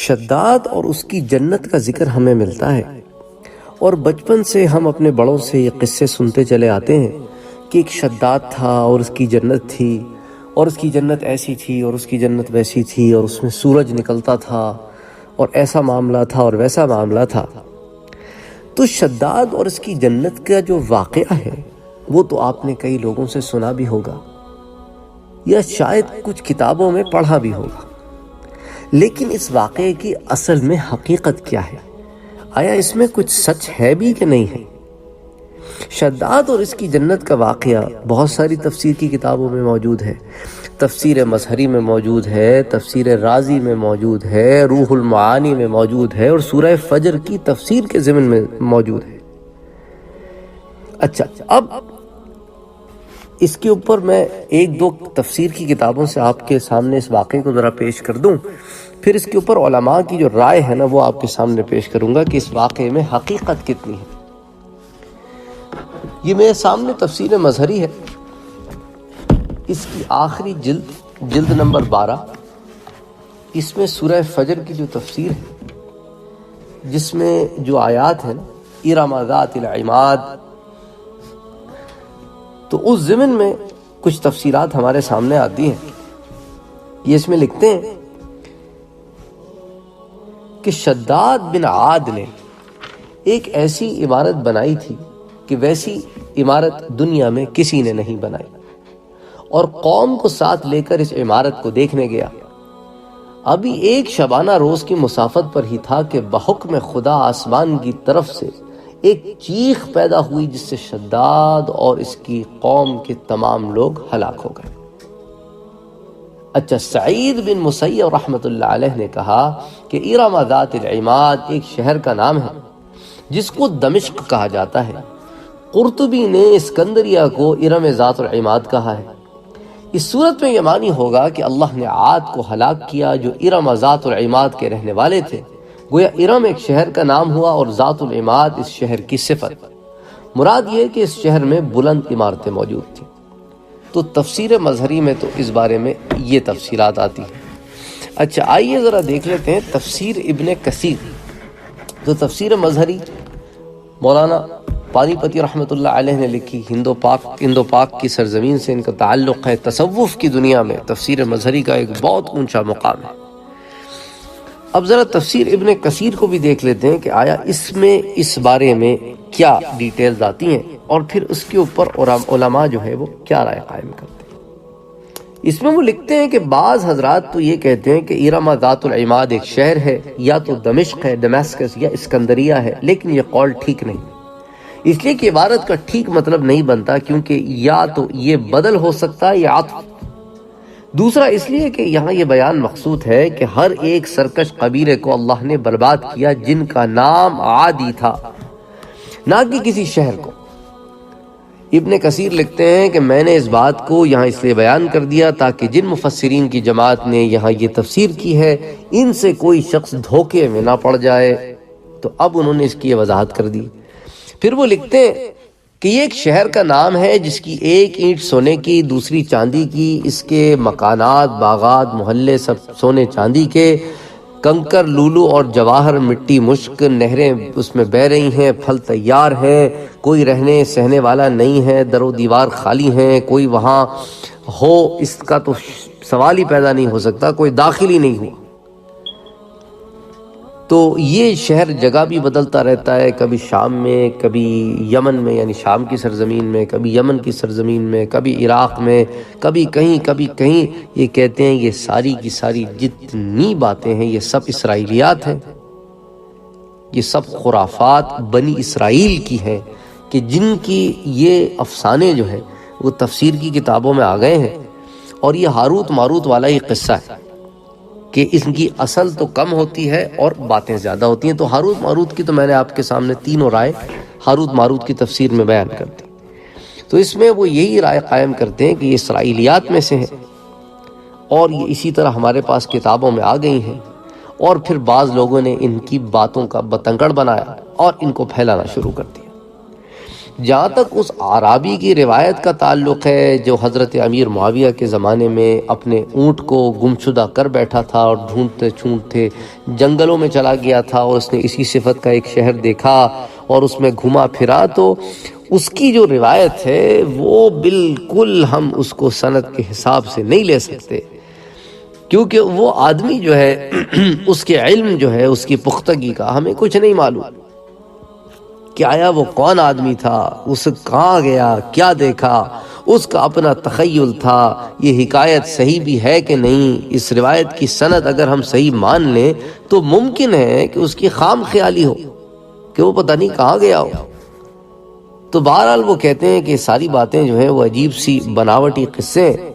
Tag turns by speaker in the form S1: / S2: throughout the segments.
S1: شداد اور اس کی جنت کا ذکر ہمیں ملتا ہے، اور بچپن سے ہم اپنے بڑوں سے یہ قصے سنتے چلے آتے ہیں کہ ایک شداد تھا اور اس کی جنت تھی، اور اس کی جنت ایسی تھی اور اس کی جنت ویسی تھی، اور اس میں سورج نکلتا تھا اور ایسا معاملہ تھا اور ویسا معاملہ تھا۔ تو شداد اور اس کی جنت کا جو واقعہ ہے وہ تو آپ نے کئی لوگوں سے سنا بھی ہوگا یا شاید کچھ کتابوں میں پڑھا بھی ہوگا، لیکن اس واقعے کی اصل میں حقیقت کیا ہے؟ آیا اس میں کچھ سچ ہے بھی کہ نہیں ہے؟ شداد اور اس کی جنت کا واقعہ بہت ساری تفسیر کی کتابوں میں موجود ہے، تفسیر مظہری میں موجود ہے، تفسیر رازی میں موجود ہے، روح المعانی میں موجود ہے، اور سورہ فجر کی تفسیر کے ضمن میں موجود ہے۔ اچھا، اب اس کے اوپر میں ایک دو تفسیر کی کتابوں سے آپ کے سامنے اس واقعے کو ذرا پیش کر دوں، پھر اس کے اوپر علماء کی جو رائے ہے نا وہ آپ کے سامنے پیش کروں گا کہ اس واقعے میں حقیقت کتنی ہے۔ یہ میرے سامنے تفسیر مظہری ہے، اس کی آخری جلد نمبر 12، اس میں سورہ فجر کی جو تفسیر ہے، جس میں جو آیات ہیں ارم ذات العماد، تو اس ضمن میں کچھ تفسیرات ہمارے سامنے آتی ہیں۔ یہ اس میں لکھتے ہیں کہ شداد بن عاد نے ایک ایسی عمارت بنائی تھی کہ ویسی عمارت دنیا میں کسی نے نہیں بنائی، اور قوم کو ساتھ لے کر اس عمارت کو دیکھنے گیا۔ ابھی ایک شبانہ روز کی مسافت پر ہی تھا کہ بحکم خدا آسمان کی طرف سے ایک چیخ پیدا ہوئی جس سے شداد اور اس کی قوم کے تمام لوگ ہلاک ہو گئے۔ اچھا، سعید بن مسیب رحمۃ اللہ علیہ نے کہا کہ ارم ذات العماد ایک شہر کا نام ہے جس کو دمشق کہا جاتا ہے۔ قرطبی نے اسکندریہ کو ارم ذات العماد کہا ہے۔ اس صورت میں یہ معنی ہوگا کہ اللہ نے عاد کو ہلاک کیا جو ارم ذات العماد کے رہنے والے تھے۔ گویا ارم ایک شہر کا نام ہوا اور ذات العماد اس شہر کی صفت۔ مراد یہ کہ اس شہر میں بلند عمارتیں موجود تھیں۔ تو تفسیر مظہری میں تو اس بارے میں یہ تفصیلات آتی ہیں۔ اچھا، آئیے ذرا دیکھ لیتے ہیں تفسیر ابن کثیر۔ تو تفسیر مظہری مولانا پانی پتی رحمۃ اللہ علیہ نے لکھی، ہند و پاک کی سرزمین سے ان کا تعلق ہے۔ تصوف کی دنیا میں تفسیر مظہری کا ایک بہت اونچا مقام ہے۔ اب ذرا تفسیر ابن کثیر کو بھی دیکھ لیتے ہیں کہ آیا اس میں اس بارے میں کیا ڈیٹیلز آتی ہیں، اور پھر اس کے اوپر علماء جو ہے وہ کیا رائے قائم کرتے ہیں۔ اس میں وہ لکھتے ہیں کہ بعض حضرات تو یہ کہتے ہیں کہ ارم ذات العماد ایک شہر ہے، یا تو دمشق ہے، دمشق یا اسکندریہ ہے، لیکن یہ قول ٹھیک نہیں، اس لیے کہ عبارت کا ٹھیک مطلب نہیں بنتا، کیونکہ یا تو یہ بدل ہو سکتا ہے یا عطف۔ دوسرا اس لیے کہ یہاں یہ بیان مقصود ہے کہ ہر ایک سرکش قبیلے کو اللہ نے برباد کیا جن کا نام عادی تھا، نہ کہ کسی شہر کو۔ ابن کثیر لکھتے ہیں کہ میں نے اس بات کو یہاں اس لیے بیان کر دیا تاکہ جن مفسرین کی جماعت نے یہاں یہ تفسیر کی ہے ان سے کوئی شخص دھوکے میں نہ پڑ جائے، تو اب انہوں نے اس کی وضاحت کر دی۔ پھر وہ لکھتے ہیں کہ یہ ایک شہر کا نام ہے جس کی ایک اینٹ سونے کی، دوسری چاندی کی، اس کے مکانات، باغات، محلے سب سونے چاندی کے، کنکر، لولو اور جواہر، مٹی، مشک، نہریں اس میں بہہ رہی ہیں، پھل تیار ہیں، کوئی رہنے سہنے والا نہیں ہے، در و دیوار خالی ہیں، کوئی وہاں ہو اس کا تو سوال ہی پیدا نہیں ہو سکتا، کوئی داخل ہی نہیں ہوا۔ تو یہ شہر جگہ بھی بدلتا رہتا ہے، کبھی شام میں، کبھی یمن میں یعنی شام کی سرزمین میں، کبھی یمن کی سرزمین میں، کبھی عراق میں، کبھی کہیں۔ یہ کہتے ہیں یہ ساری کی ساری جتنی باتیں ہیں یہ سب اسرائیلیات ہیں، یہ سب خرافات بنی اسرائیل کی ہیں، کہ جن کی یہ افسانے جو ہے وہ تفسیر کی کتابوں میں آ گئے ہیں۔ اور یہ ہاروت ماروت والا یہ قصہ ہے کہ اس کی اصل تو کم ہوتی ہے اور باتیں زیادہ ہوتی ہیں۔ تو ہاروت ماروت کی تو میں نے آپ کے سامنے تینوں رائے ہاروت ماروت کی تفسیر میں بیان کر دی۔ تو اس میں وہ یہی رائے قائم کرتے ہیں کہ یہ اسرائیلیات میں سے ہیں، اور یہ اسی طرح ہمارے پاس کتابوں میں آ گئی ہیں، اور پھر بعض لوگوں نے ان کی باتوں کا بتنگڑ بنایا اور ان کو پھیلانا شروع کر دیا۔ جہاں تک اس اعرابی کی روایت کا تعلق ہے جو حضرت امیر معاویہ کے زمانے میں اپنے اونٹ کو گمشدہ کر بیٹھا تھا اور ڈھونڈتے چھونڈتے جنگلوں میں چلا گیا تھا اور اس نے اسی صفت کا ایک شہر دیکھا اور اس میں گھما پھرا، تو اس کی جو روایت ہے وہ بالکل ہم اس کو سند کے حساب سے نہیں لے سکتے، کیونکہ وہ آدمی جو ہے اس کے علم جو ہے اس کی پختگی کا ہمیں کچھ نہیں معلوم کہ آیا وہ کون آدمی تھا، اس کہاں گیا، کیا دیکھا، اس کا اپنا تخیل تھا، یہ حکایت صحیح بھی ہے کہ نہیں، اس روایت کی سند اگر ہم صحیح مان لیں تو ممکن ہے کہ اس کی خام خیالی ہو کہ وہ پتہ نہیں کہاں گیا ہو۔ تو بہرحال وہ کہتے ہیں کہ ساری باتیں جو ہیں وہ عجیب سی بناوٹی قصے ہیں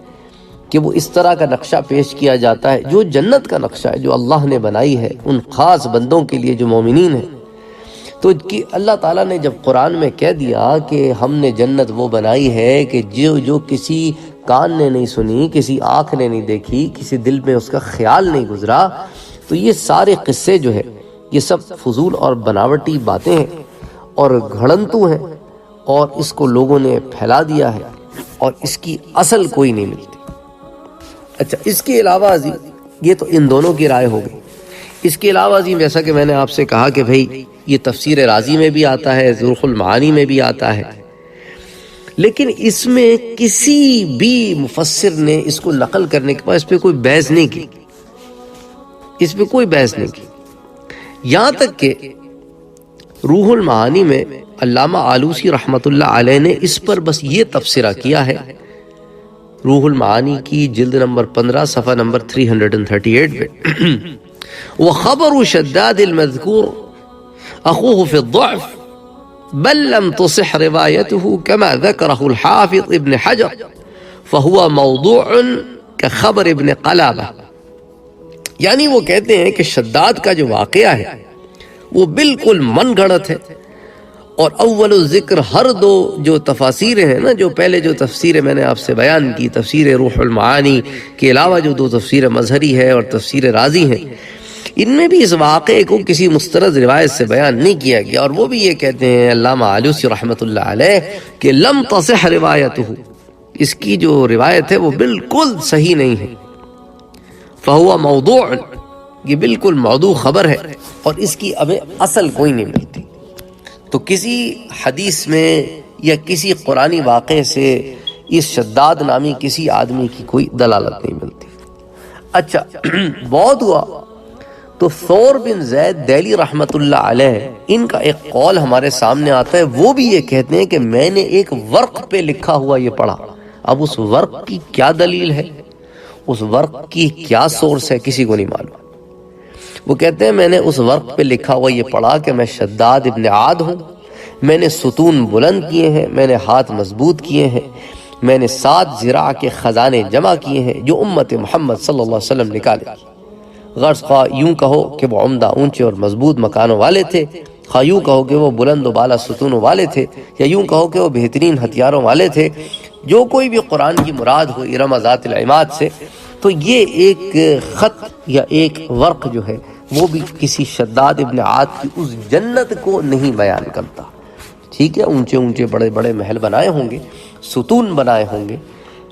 S1: کہ وہ اس طرح کا نقشہ پیش کیا جاتا ہے جو جنت کا نقشہ ہے جو اللہ نے بنائی ہے ان خاص بندوں کے لیے جو مومنین ہیں۔ تو اللہ تعالیٰ نے جب قرآن میں کہہ دیا کہ ہم نے جنت وہ بنائی ہے کہ جو کسی کان نے نہیں سنی، کسی آنکھ نے نہیں دیکھی، کسی دل میں اس کا خیال نہیں گزرا، تو یہ سارے قصے جو ہے یہ سب فضول اور بناوٹی باتیں ہیں اور گھڑنتو ہیں، اور اس کو لوگوں نے پھیلا دیا ہے اور اس کی اصل کوئی نہیں ملتی۔ اچھا، اس کے علاوہ عظیم یہ تو ان دونوں کی رائے ہو گئی۔ اس کے علاوہ عظیم جیسا کہ میں نے آپ سے کہا کہ بھئی یہ تفسیر رازی میں بھی آتا ہے، ظروف المعانی میں بھی آتا ہے، لیکن اس میں کسی بھی مفسر نے اس کو نقل کرنے کے بعد اس پہ کوئی بحث نہیں کی، اس پہ کوئی بحث نہیں کی، یہاں تک کہ روح المعانی میں علامہ آلوسی رحمۃ اللہ علیہ نے اس پر بس یہ تبصرہ کیا ہے، روح المعانی کی جلد نمبر 15 صفحہ نمبر 338 پہ وَخَبَرُ شَدَّادِ الْمَذْكُورِ أَخُوهُ فِي الضَّعْفِ بَلْ لَمْ تُصِحْ رِوَایَتُهُ كَمَا ذَكَرَهُ الْحَافِظ ابن حجر فَهُوَ مَوْضُوعٌ كَخَبَرِ ابن قلابہ، یعنی وہ کہتے ہیں کہ شداد کا جو واقعہ ہے وہ بالکل من گھڑت ہے، اور اول ذکر ہر دو جو تفاسیر ہیں نا، جو پہلے جو تفسیر میں نے آپ سے بیان کی، تفسیر روح المعانی کے علاوہ جو دو تفسیر مظہری ہے اور تفسیر رازی ہیں، ان میں بھی اس واقعے کو کسی مسترد روایت سے بیان نہیں کیا گیا، اور وہ بھی یہ کہتے ہیں علامہ آلوسی رحمۃ اللہ علیہ کہ لم تصح روایتہ، اس کی جو روایت ہے وہ بالکل صحیح نہیں ہے، فہو موضوع، یہ بالکل موضوع خبر ہے اور اس کی اب اصل کوئی نہیں ملتی۔ تو کسی حدیث میں یا کسی قرآنی واقعے سے اس شداد نامی کسی آدمی کی کوئی دلالت نہیں ملتی۔ اچھا، بہت ہوا تو ثور بن زید دہلی رحمت اللہ علیہ، ان کا ایک قول ہمارے سامنے آتا ہے، وہ بھی یہ کہتے ہیں کہ میں نے ایک ورق پہ لکھا ہوا یہ پڑھا۔ اب اس ورق کی کیا دلیل ہے، اس ورق کی کیا سورس ہے، کسی کو نہیں معلوم۔ وہ کہتے ہیں میں نے اس ورق پہ لکھا ہوا یہ پڑھا کہ میں شداد ابن عاد ہوں، میں نے ستون بلند کیے ہیں، میں نے ہاتھ مضبوط کیے ہیں، میں نے 7 ذراع کے خزانے جمع کیے ہیں جو امت محمد صلی اللہ علیہ وسلم نکالے۔ غرض خواہ یوں کہو کہ وہ عمدہ اونچے اور مضبوط مکانوں والے تھے، خواہ یوں کہو کہ وہ بلند و بالا ستونوں والے تھے، یا یوں کہو کہ وہ بہترین ہتھیاروں والے تھے، جو کوئی بھی قرآن کی مراد ہو ارم ذات العماد سے۔ تو یہ ایک خط یا ایک ورق جو ہے وہ بھی کسی شداد ابن عاد کی اس جنت کو نہیں بیان کرتا۔ ٹھیک ہے، اونچے اونچے بڑے بڑے محل بنائے ہوں گے، ستون بنائے ہوں گے،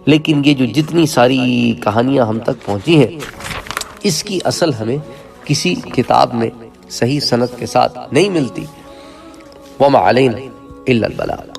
S1: لیکن یہ جو جتنی ساری کہانیاں ہم تک پہنچی ہیں اس کی اصل ہمیں کسی کتاب میں صحیح سند کے ساتھ نہیں ملتی۔ وما علینا الا البلاغ۔